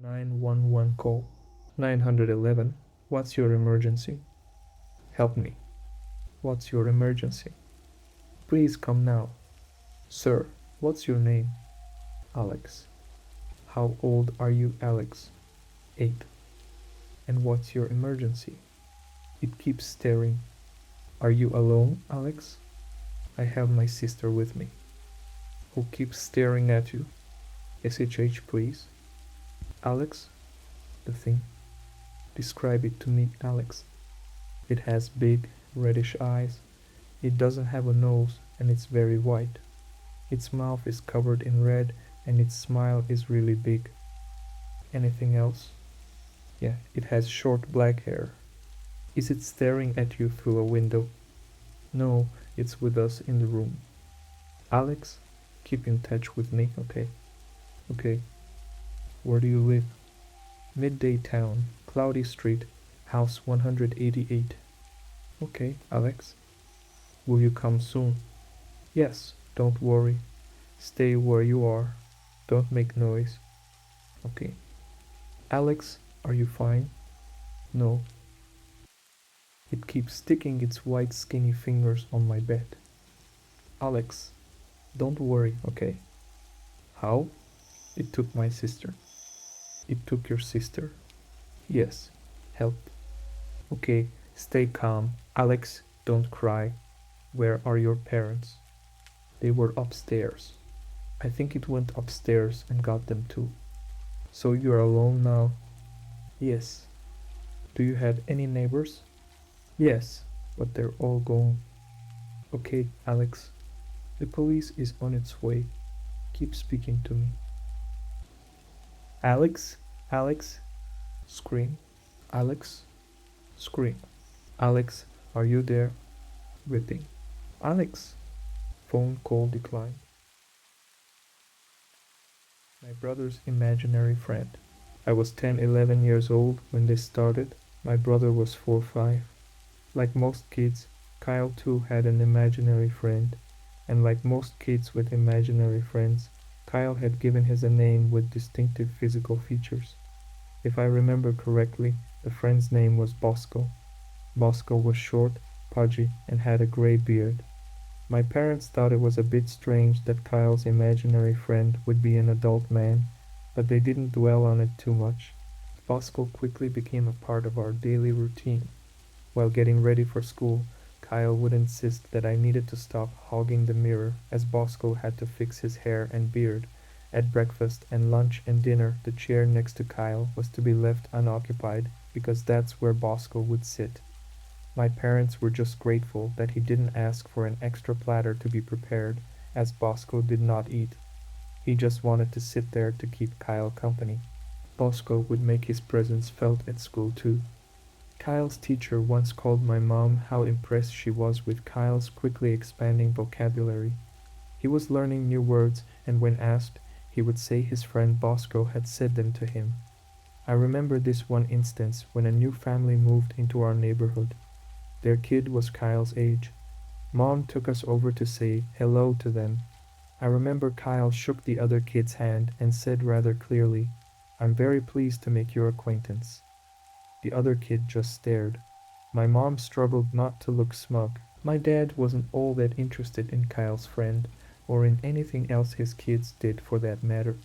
911 call. 911. What's your emergency? Help me. What's your emergency? Please come now. Sir, what's your name? Alex. How old are you, Alex? 8. And what's your emergency? It keeps staring. Are you alone, Alex? I have my sister with me. Who keeps staring at you? SHH, please. Alex? The thing. Describe it to me, Alex. It has big, reddish eyes. It doesn't have a nose and it's very white. Its mouth is covered in red and its smile is really big. Anything else? Yeah, it has short black hair. Is it staring at you through a window? No, it's with us in the room. Alex, keep in touch with me, okay? Okay. Where do you live? Midday Town, Cloudy Street, House 188. Okay, Alex. Will you come soon? Yes, don't worry. Stay where you are. Don't make noise. Okay. Alex, are you fine? No. It keeps sticking its white skinny fingers on my bed. Alex, don't worry, okay? How? It took my sister. It took your sister? Yes. Help. Okay, stay calm. Alex, don't cry. Where are your parents? They were upstairs. I think it went upstairs and got them too. So you're alone now? Yes. Do you have any neighbors? Yes, but they're all gone. Okay, Alex. The police is on its way. Keep speaking to me. Alex? Alex? Scream. Alex? Scream. Alex, are you there? Riveting. Alex? Phone call declined. My brother's imaginary friend. I was 10, 11 years old when this started. My brother was 4, 5. Like most kids, Kyle too had an imaginary friend. And like most kids with imaginary friends, Kyle had given his a name with distinctive physical features. If I remember correctly, the friend's name was Bosco. Bosco was short, pudgy, and had a gray beard. My parents thought it was a bit strange that Kyle's imaginary friend would be an adult man, but they didn't dwell on it too much. Bosco quickly became a part of our daily routine. While getting ready for school, Kyle would insist that I needed to stop hogging the mirror as Bosco had to fix his hair and beard. At breakfast and lunch and dinner, the chair next to Kyle was to be left unoccupied because that's where Bosco would sit. My parents were just grateful that he didn't ask for an extra platter to be prepared, as Bosco did not eat. He just wanted to sit there to keep Kyle company. Bosco would make his presence felt at school too. Kyle's teacher once called my mom how impressed she was with Kyle's quickly expanding vocabulary. He was learning new words, and when asked, he would say his friend Bosco had said them to him. I remember this one instance when a new family moved into our neighborhood. Their kid was Kyle's age. Mom took us over to say hello to them. I remember Kyle shook the other kid's hand and said rather clearly, "I'm very pleased to make your acquaintance." The other kid just stared. My mom struggled not to look smug. My dad wasn't all that interested in Kyle's friend, or in anything else his kids did for that matter.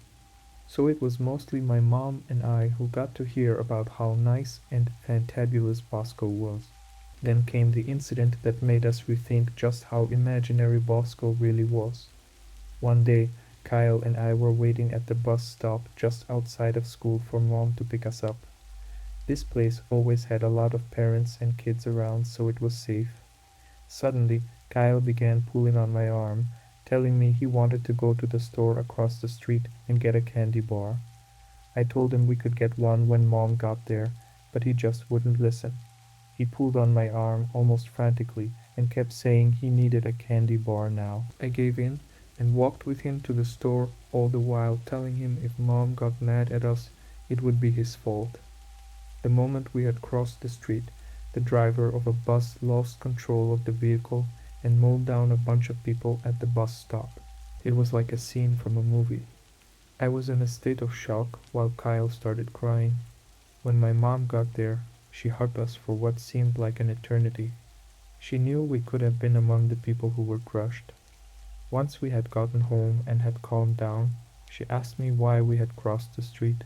So it was mostly my mom and I who got to hear about how nice and fantabulous Bosco was. Then came the incident that made us rethink just how imaginary Bosco really was. One day, Kyle and I were waiting at the bus stop just outside of school for Mom to pick us up. This place always had a lot of parents and kids around, so it was safe. Suddenly, Kyle began pulling on my arm, telling me he wanted to go to the store across the street and get a candy bar. I told him we could get one when Mom got there, but he just wouldn't listen. He pulled on my arm almost frantically and kept saying he needed a candy bar now. I gave in and walked with him to the store, all the while telling him if Mom got mad at us, it would be his fault. The moment we had crossed the street, the driver of a bus lost control of the vehicle and mowed down a bunch of people at the bus stop. It was like a scene from a movie. I was in a state of shock while Kyle started crying. When my mom got there, she hugged us for what seemed like an eternity. She knew we could have been among the people who were crushed. Once we had gotten home and had calmed down, she asked me why we had crossed the street.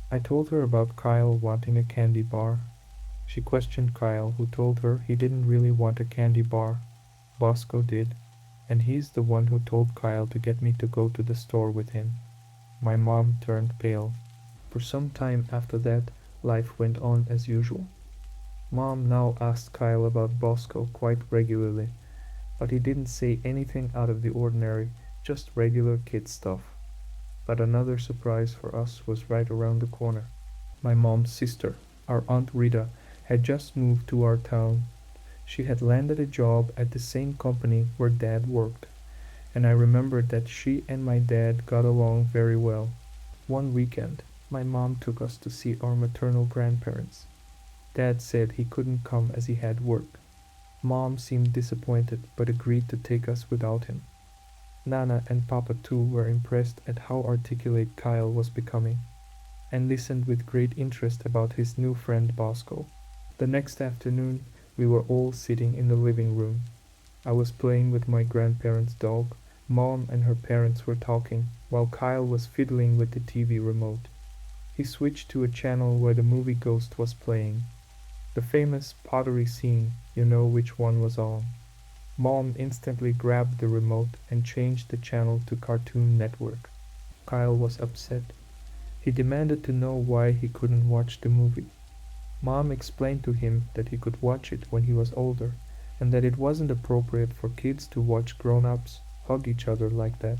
I told her about Kyle wanting a candy bar. She questioned Kyle, who told her he didn't really want a candy bar. Bosco did, and he's the one who told Kyle to get me to go to the store with him. My mom turned pale. For some time after that, life went on as usual. Mom now asked Kyle about Bosco quite regularly, but he didn't say anything out of the ordinary, just regular kid stuff. But another surprise for us was right around the corner. My mom's sister, our Aunt Rita, had just moved to our town. She had landed a job at the same company where Dad worked, and I remembered that she and my dad got along very well. One weekend, my mom took us to see our maternal grandparents. Dad said he couldn't come as he had work. Mom seemed disappointed but agreed to take us without him. Nana and Papa too were impressed at how articulate Kyle was becoming, and listened with great interest about his new friend Bosco. The next afternoon, we were all sitting in the living room. I was playing with my grandparents' dog. Mom and her parents were talking, while Kyle was fiddling with the TV remote. He switched to a channel where the movie Ghost was playing. The famous pottery scene, you know which one was on. Mom instantly grabbed the remote and changed the channel to Cartoon Network. Kyle was upset. He demanded to know why he couldn't watch the movie. Mom explained to him that he could watch it when he was older, and that it wasn't appropriate for kids to watch grown-ups hug each other like that.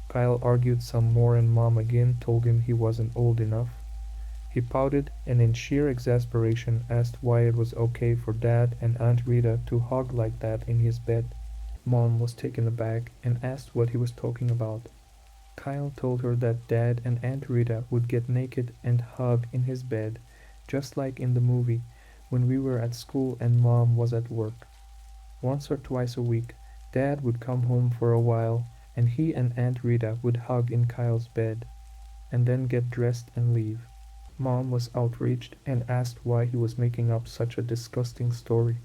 Kyle argued some more and Mom again told him he wasn't old enough. He pouted and in sheer exasperation asked why it was okay for Dad and Aunt Rita to hug like that in his bed. Mom was taken aback and asked what he was talking about. Kyle told her that Dad and Aunt Rita would get naked and hug in his bed, just like in the movie, when we were at school and Mom was at work. Once or twice a week, Dad would come home for a while, and he and Aunt Rita would hug in Kyle's bed, and then get dressed and leave. Mom was outraged and asked why he was making up such a disgusting story.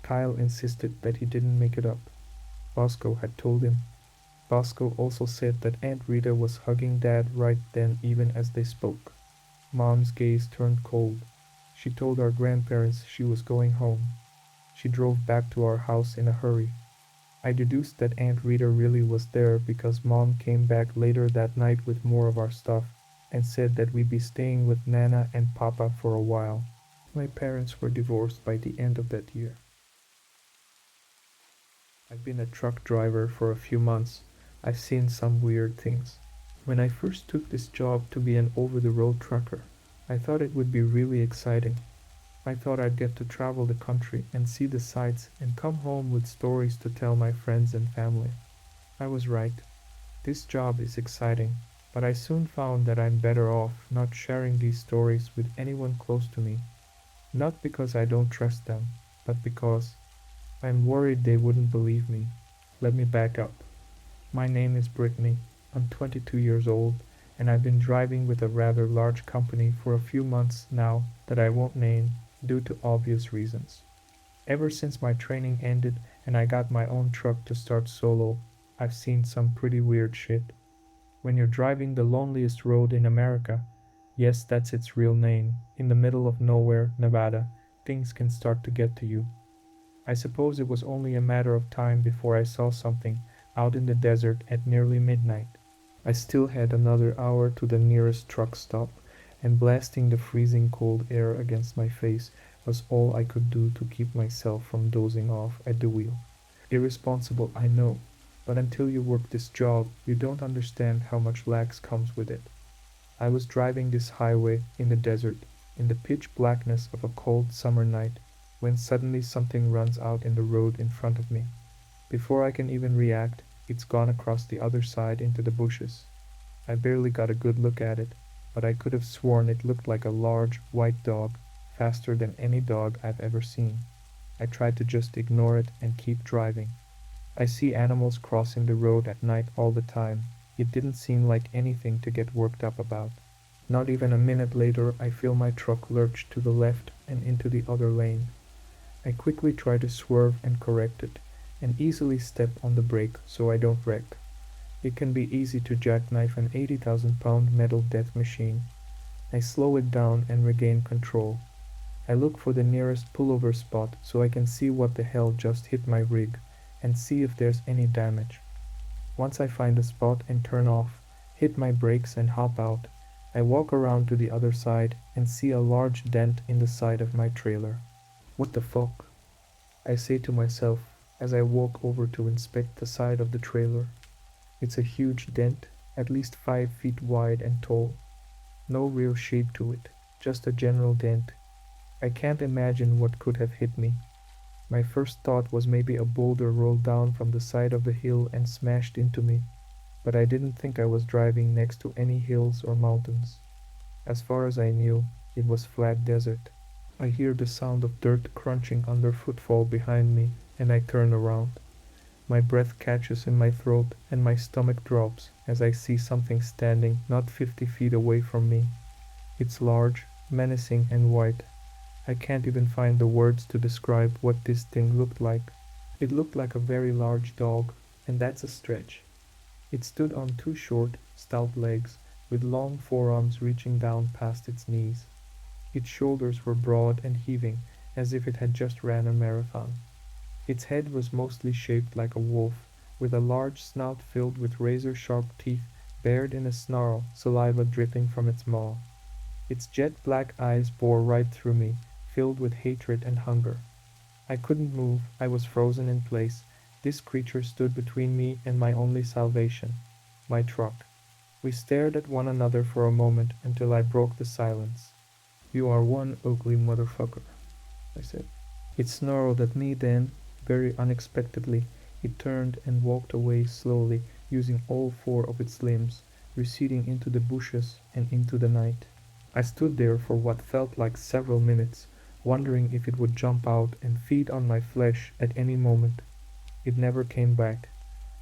Kyle insisted that he didn't make it up. Bosco had told him. Bosco also said that Aunt Rita was hugging Dad right then even as they spoke. Mom's gaze turned cold. She told our grandparents she was going home. She drove back to our house in a hurry. I deduced that Aunt Rita really was there because Mom came back later that night with more of our stuff and said that we'd be staying with Nana and Papa for a while. My parents were divorced by the end of that year. I've been a truck driver for a few months. I've seen some weird things. When I first took this job to be an over-the-road trucker, I thought it would be really exciting. I thought I'd get to travel the country and see the sights and come home with stories to tell my friends and family. I was right. This job is exciting, but I soon found that I'm better off not sharing these stories with anyone close to me. Not because I don't trust them, but because I'm worried they wouldn't believe me. Let me back up. My name is Brittany. I'm 22 years old, and I've been driving with a rather large company for a few months now that I won't name due to obvious reasons. Ever since my training ended and I got my own truck to start solo, I've seen some pretty weird shit. When you're driving the loneliest road in America, yes, that's its real name, in the middle of nowhere, Nevada, things can start to get to you. I suppose it was only a matter of time before I saw something out in the desert at nearly midnight. I still had another hour to the nearest truck stop, and blasting the freezing cold air against my face was all I could do to keep myself from dozing off at the wheel. Irresponsible, I know, but until you work this job, you don't understand how much lax comes with it. I was driving this highway in the desert, in the pitch blackness of a cold summer night, when suddenly something runs out in the road in front of me. Before I can even react, it's gone across the other side into the bushes. I barely got a good look at it, but I could have sworn it looked like a large, white dog, faster than any dog I've ever seen. I tried to just ignore it and keep driving. I see animals crossing the road at night all the time, It didn't seem like anything to get worked up about. Not even a minute later, I feel my truck lurch to the left and into the other lane. I quickly try to swerve and correct it, and easily step on the brake so I don't wreck. It can be easy to jackknife an 80,000-pound metal death machine. I slow it down and regain control. I look for the nearest pullover spot so I can see what the hell just hit my rig and see if there's any damage. Once I find a spot and turn off, hit my brakes and hop out, I walk around to the other side and see a large dent in the side of my trailer. What the fuck? I say to myself as I walk over to inspect the side of the trailer. It's a huge dent, at least 5 feet wide and tall. No real shape to it, just a general dent. I can't imagine what could have hit me. My first thought was maybe a boulder rolled down from the side of the hill and smashed into me, but I didn't think I was driving next to any hills or mountains. As far as I knew, it was flat desert. I hear the sound of dirt crunching under footfall behind me, and I turn around. My breath catches in my throat and my stomach drops as I see something standing not 50 feet away from me. It's large, menacing, and white. I can't even find the words to describe what this thing looked like. It looked like a very large dog, and that's a stretch. It stood on 2 short, stout legs, with long forearms reaching down past its knees. Its shoulders were broad and heaving, as if it had just ran a marathon. Its head was mostly shaped like a wolf, with a large snout filled with razor-sharp teeth bared in a snarl, saliva dripping from its maw. Its jet-black eyes bore right through me, filled with hatred and hunger. I couldn't move, I was frozen in place. This creature stood between me and my only salvation, my truck. We stared at one another for a moment until I broke the silence. "You are one ugly motherfucker," I said. It snarled at me then, very unexpectedly. It turned and walked away slowly, using all 4 of its limbs, receding into the bushes and into the night. I stood there for what felt like several minutes, wondering if it would jump out and feed on my flesh at any moment. It never came back.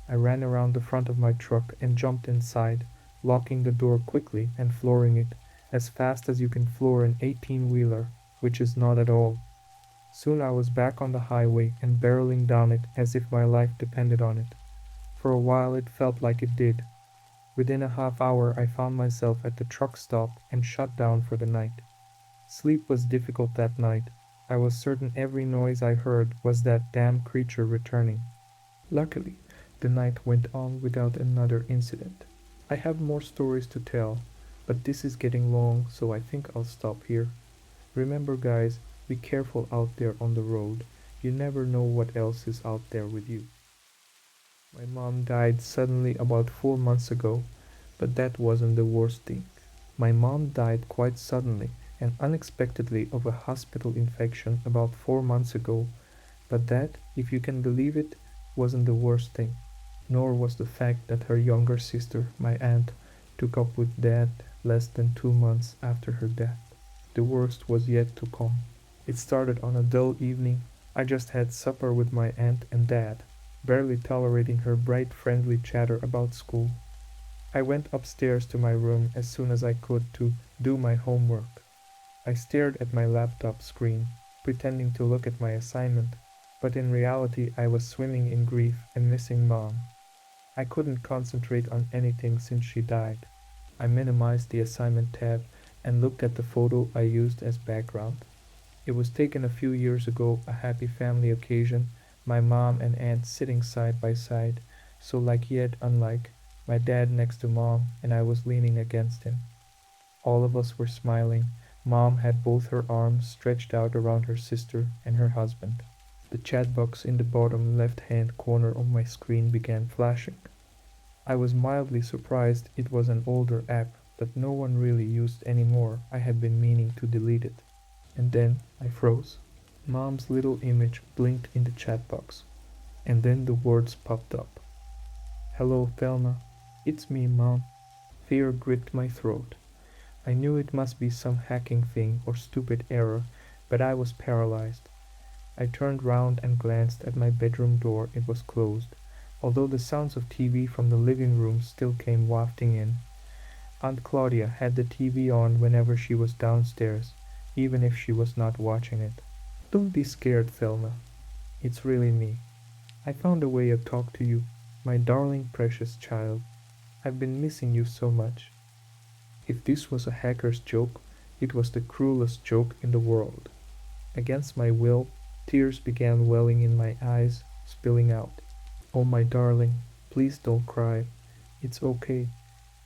I ran around the front of my truck and jumped inside, locking the door quickly and flooring it, as fast as you can floor an 18-wheeler, which is not at all. Soon I was back on the highway and barreling down it as if my life depended on it. For a while it felt like it did. Within a half hour I found myself at the truck stop and shut down for the night. Sleep was difficult that night. I was certain every noise I heard was that damn creature returning. Luckily, the night went on without another incident. I have more stories to tell, but this is getting long, so I think I'll stop here. Remember guys, be careful out there on the road. You never know what else is out there with you. My mom died suddenly about 4 months ago, but that wasn't the worst thing. My mom died quite suddenly and unexpectedly of a hospital infection about 4 months ago, but that, if you can believe it, wasn't the worst thing. Nor was the fact that her younger sister, my aunt, took up with Dad less than 2 months after her death. The worst was yet to come. It started on a dull evening. I just had supper with my aunt and Dad, barely tolerating her bright, friendly chatter about school. I went upstairs to my room as soon as I could to do my homework. I stared at my laptop screen, pretending to look at my assignment, but in reality I was swimming in grief and missing Mom. I couldn't concentrate on anything since she died. I minimized the assignment tab and looked at the photo I used as background. It was taken a few years ago, a happy family occasion, my mom and aunt sitting side by side, so like yet unlike, my dad next to Mom and I was leaning against him. All of us were smiling. Mom had both her arms stretched out around her sister and her husband. The chat box in the bottom left-hand corner of my screen began flashing. I was mildly surprised it was an older app that no one really used anymore. I had been meaning to delete it. And then I froze. Mom's little image blinked in the chat box. And then the words popped up. "Hello, Thelma. It's me, Mom." Fear gripped my throat. I knew it must be some hacking thing or stupid error, but I was paralyzed. I turned round and glanced at my bedroom door. It was closed. although the sounds of TV from the living room still came wafting in. Aunt Claudia had the TV on whenever she was downstairs, even if she was not watching it. Don't be scared, Thelma. It's really me. I found a way to talk to you, my darling precious child. I've been missing you so much. If this was a hacker's joke, it was the cruelest joke in the world. Against my will, tears began welling in my eyes, spilling out. Oh, my darling, please don't cry. It's okay,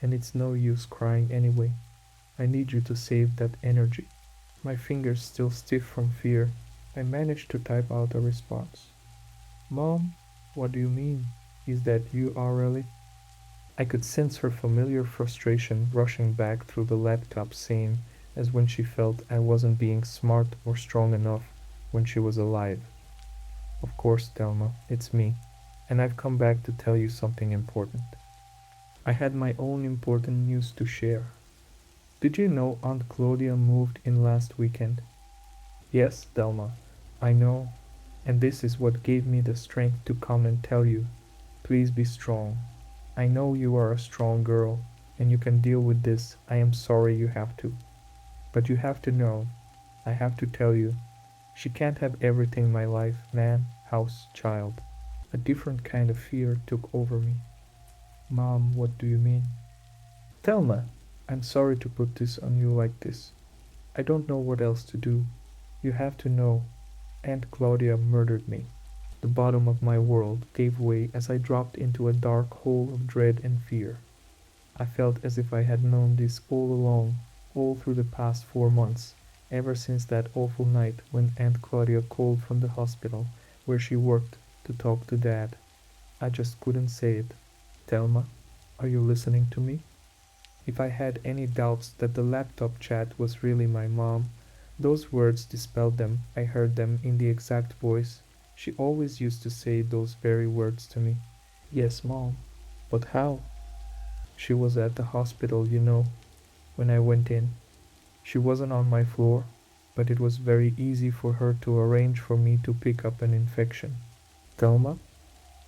and it's no use crying anyway. I need you to save that energy. My fingers still stiff from fear, I managed to type out a response. Mom, what do you mean? Is that you, Aurelie? I could sense her familiar frustration rushing back through the laptop, same as when she felt I wasn't being smart or strong enough when she was alive. Of course, Thelma, it's me, and I've come back to tell you something important. I had my own important news to share. Did you know Aunt Claudia moved in last weekend? Yes, Thelma, I know, and this is what gave me the strength to come and tell you. Please be strong. I know you are a strong girl, and you can deal with this. I am sorry you have to. But you have to know, I have to tell you, she can't have everything in my life, man, house, child. A different kind of fear took over me. Mom, what do you mean? Thelma, I'm sorry to put this on you like this. I don't know what else to do. You have to know, Aunt Claudia murdered me. The bottom of my world gave way as I dropped into a dark hole of dread and fear. I felt as if I had known this all along, all through the past 4 months, ever since that awful night when Aunt Claudia called from the hospital where she worked to talk to Dad. I just couldn't say it. Thelma, are you listening to me? If I had any doubts that the laptop chat was really my mom, those words dispelled them. I heard them in the exact voice. She always used to say those very words to me. Yes, Mom. But how? She was at the hospital, when I went in. She wasn't on my floor, but it was very easy for her to arrange for me to pick up an infection. Thelma?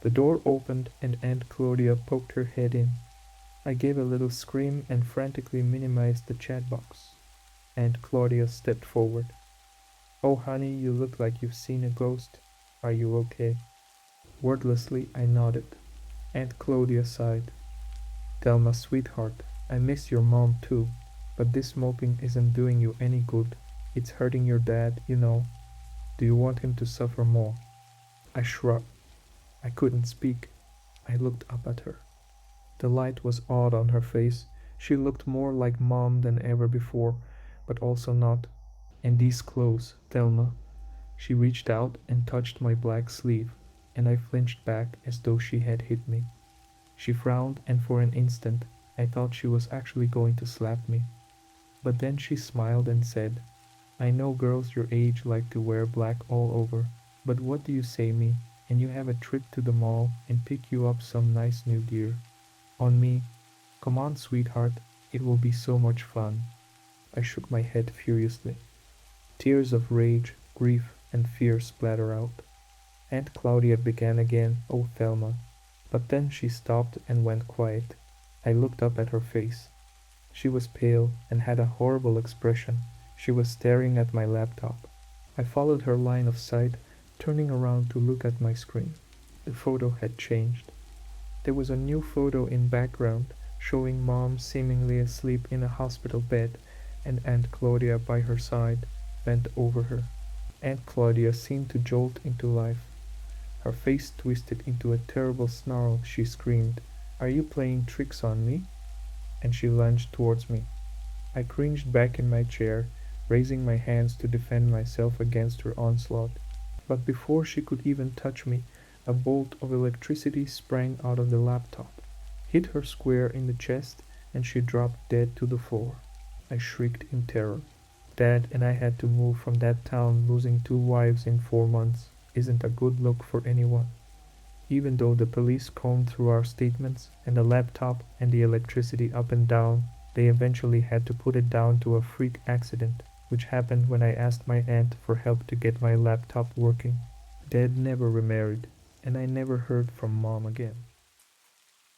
The door opened and Aunt Claudia poked her head in. I gave a little scream and frantically minimized the chat box. Aunt Claudia stepped forward. Oh, honey, you look like you've seen a ghost. Are you okay? Wordlessly, I nodded. Aunt Claudia sighed. Thelma, sweetheart, I miss your mom too, but this moping isn't doing you any good. It's hurting your dad, Do you want him to suffer more? I shrugged. I couldn't speak. I looked up at her. The light was odd on her face. She looked more like Mom than ever before, but also not. And these clothes, Thelma. She reached out and touched my black sleeve, and I flinched back as though she had hit me. She frowned, and for an instant I thought she was actually going to slap me. But then she smiled and said, I know girls your age like to wear black all over, but what do you say, me, and you have a trip to the mall and pick you up some nice new gear? On me. Come on, sweetheart, it will be so much fun. I shook my head furiously. Tears of rage, grief, and fear splattered out. Aunt Claudia began again, oh Thelma. But then she stopped and went quiet. I looked up at her face. She was pale and had a horrible expression. She was staring at my laptop. I followed her line of sight, turning around to look at my screen. The photo had changed. There was a new photo in background, showing Mom seemingly asleep in a hospital bed and Aunt Claudia by her side, bent over her. Aunt Claudia seemed to jolt into life. Her face twisted into a terrible snarl. She screamed, Are you playing tricks on me? And she lunged towards me. I cringed back in my chair, raising my hands to defend myself against her onslaught. But before she could even touch me, a bolt of electricity sprang out of the laptop, hit her square in the chest, and she dropped dead to the floor. I shrieked in terror. Dad and I had to move from that town, losing 2 wives in 4 months. Isn't a good look for anyone. Even though the police combed through our statements and the laptop and the electricity up and down, they eventually had to put it down to a freak accident, which happened when I asked my aunt for help to get my laptop working. Dad never remarried. and I never heard from Mom again.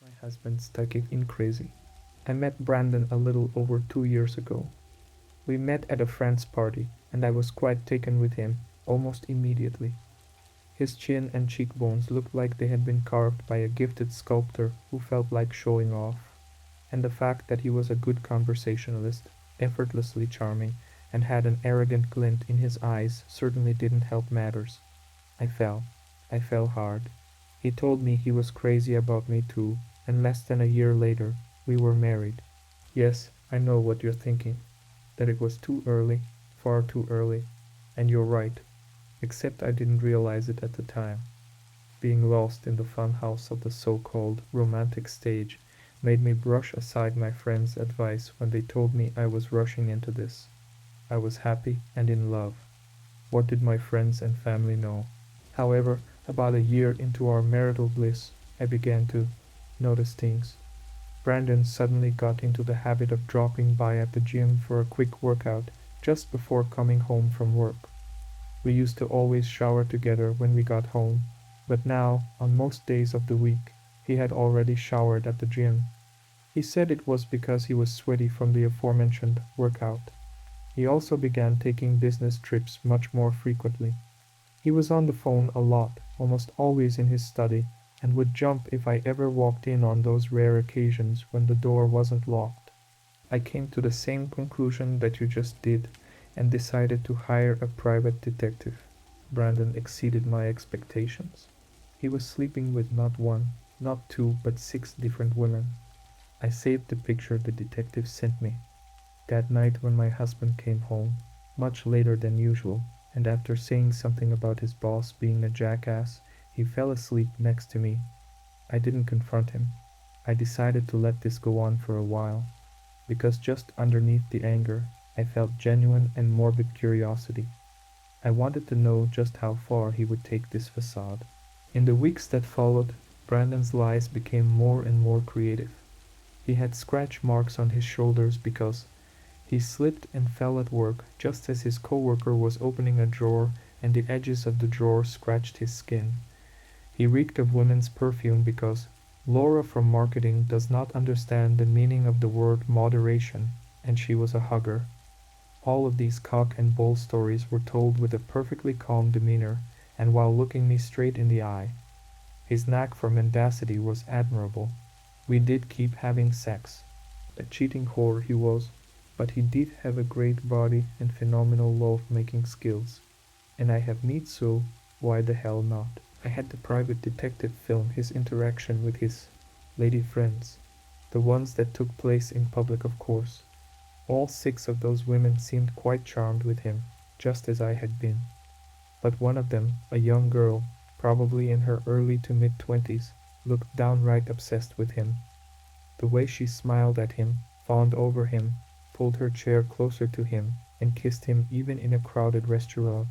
My husband stuck it in crazy. I met Brandon a little over 2 years ago. We met at a friend's party, and I was quite taken with him almost immediately. His chin and cheekbones looked like they had been carved by a gifted sculptor who felt like showing off. And the fact that he was a good conversationalist, effortlessly charming, and had an arrogant glint in his eyes certainly didn't help matters. I fell. I fell hard. He told me he was crazy about me too, and less than a year later, we were married. Yes, I know what you're thinking, that it was too early, far too early, and you're right, except I didn't realize it at the time. Being lost in the funhouse of the so-called romantic stage made me brush aside my friends' advice when they told me I was rushing into this. I was happy and in love. What did my friends and family know? However, about a year into our marital bliss, I began to notice things. Brandon suddenly got into the habit of dropping by at the gym for a quick workout just before coming home from work. We used to always shower together when we got home, but now, on most days of the week, he had already showered at the gym. He said it was because he was sweaty from the aforementioned workout. He also began taking business trips much more frequently. He was on the phone a lot, almost always in his study, and would jump if I ever walked in on those rare occasions when the door wasn't locked. I came to the same conclusion that you just did and decided to hire a private detective. Brandon exceeded my expectations. He was sleeping with not one, not two, but 6 different women. I saved the picture the detective sent me. That night when my husband came home, much later than usual, and after saying something about his boss being a jackass, he fell asleep next to me. I didn't confront him. I decided to let this go on for a while, because just underneath the anger, I felt genuine and morbid curiosity. I wanted to know just how far he would take this facade. In the weeks that followed, Brandon's lies became more and more creative. He had scratch marks on his shoulders because he slipped and fell at work just as his coworker was opening a drawer and the edges of the drawer scratched his skin. He reeked of women's perfume because Laura from marketing does not understand the meaning of the word moderation, and she was a hugger. All of these cock and bull stories were told with a perfectly calm demeanor and while looking me straight in the eye. His knack for mendacity was admirable. We did keep having sex. A cheating whore he was, but he did have a great body and phenomenal love-making skills. And I have meat, so why the hell not? I had the private detective film his interaction with his lady friends, the ones that took place in public, of course. All 6 of those women seemed quite charmed with him, just as I had been. But one of them, a young girl, probably in her early to mid-20s, looked downright obsessed with him. The way she smiled at him, fawned over him, pulled her chair closer to him, and kissed him even in a crowded restaurant.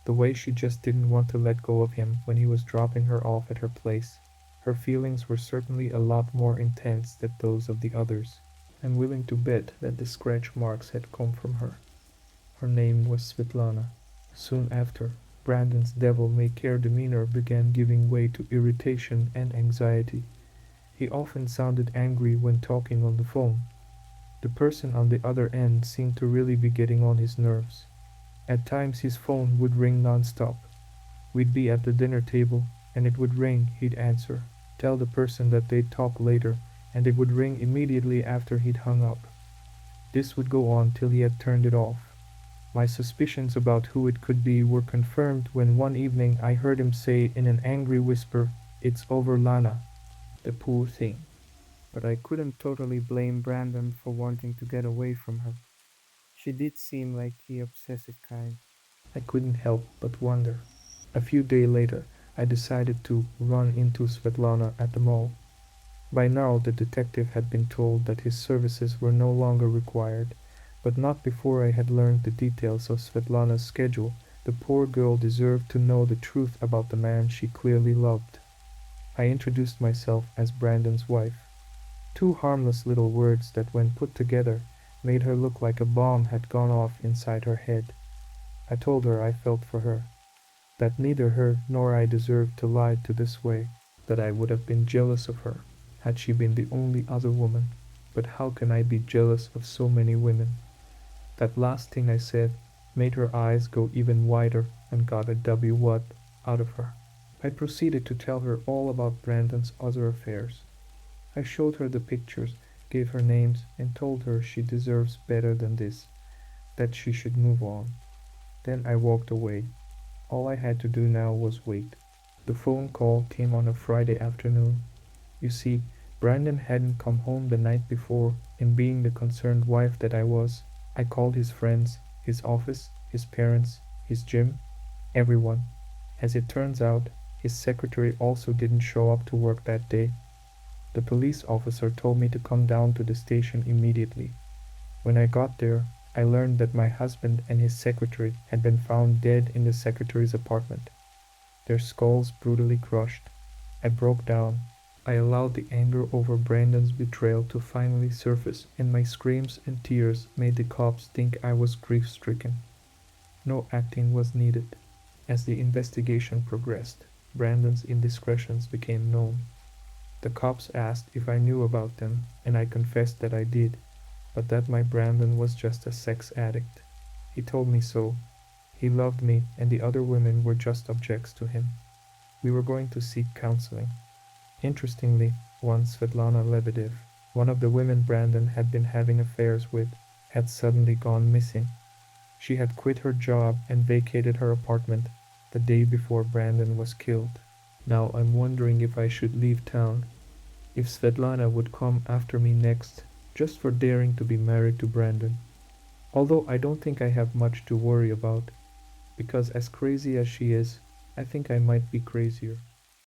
The way she just didn't want to let go of him when he was dropping her off at her place. Her feelings were certainly a lot more intense than those of the others. I'm willing to bet that the scratch marks had come from her. Her name was Svetlana. Soon after, Brandon's devil-may-care demeanor began giving way to irritation and anxiety. He often sounded angry when talking on the phone. The person on the other end seemed to really be getting on his nerves. At times his phone would ring non-stop. We'd be at the dinner table, and it would ring, he'd answer, tell the person that they'd talk later, and it would ring immediately after he'd hung up. This would go on till he had turned it off. My suspicions about who it could be were confirmed when one evening I heard him say in an angry whisper, "It's over, Lana." The poor thing. But I couldn't totally blame Brandon for wanting to get away from her. She did seem like the obsessive kind. I couldn't help but wonder. A few days later, I decided to run into Svetlana at the mall. By now, the detective had been told that his services were no longer required, but not before I had learned the details of Svetlana's schedule. The poor girl deserved to know the truth about the man she clearly loved. I introduced myself as Brandon's wife. 2 harmless little words that, when put together, made her look like a bomb had gone off inside her head. I told her I felt for her, that neither her nor I deserved to lie to this way, that I would have been jealous of her had she been the only other woman. But how can I be jealous of so many women? That last thing I said made her eyes go even wider and got a W what out of her. I proceeded to tell her all about Brandon's other affairs. I showed her the pictures, gave her names, and told her she deserves better than this, that she should move on. Then I walked away. All I had to do now was wait. The phone call came on a Friday afternoon. You see, Brandon hadn't come home the night before, and being the concerned wife that I was, I called his friends, his office, his parents, his gym, everyone. As it turns out, his secretary also didn't show up to work that day. The police officer told me to come down to the station immediately. When I got there, I learned that my husband and his secretary had been found dead in the secretary's apartment, their skulls brutally crushed. I broke down. I allowed the anger over Brandon's betrayal to finally surface, and my screams and tears made the cops think I was grief-stricken. No acting was needed. As the investigation progressed, Brandon's indiscretions became known. The cops asked if I knew about them, and I confessed that I did, but that my Brandon was just a sex addict. He told me so. He loved me, and the other women were just objects to him. We were going to seek counseling. Interestingly, one Svetlana Lebedev, one of the women Brandon had been having affairs with, had suddenly gone missing. She had quit her job and vacated her apartment the day before Brandon was killed. Now I'm wondering if I should leave town, if Svetlana would come after me next, just for daring to be married to Brandon. Although I don't think I have much to worry about, because as crazy as she is, I think I might be crazier.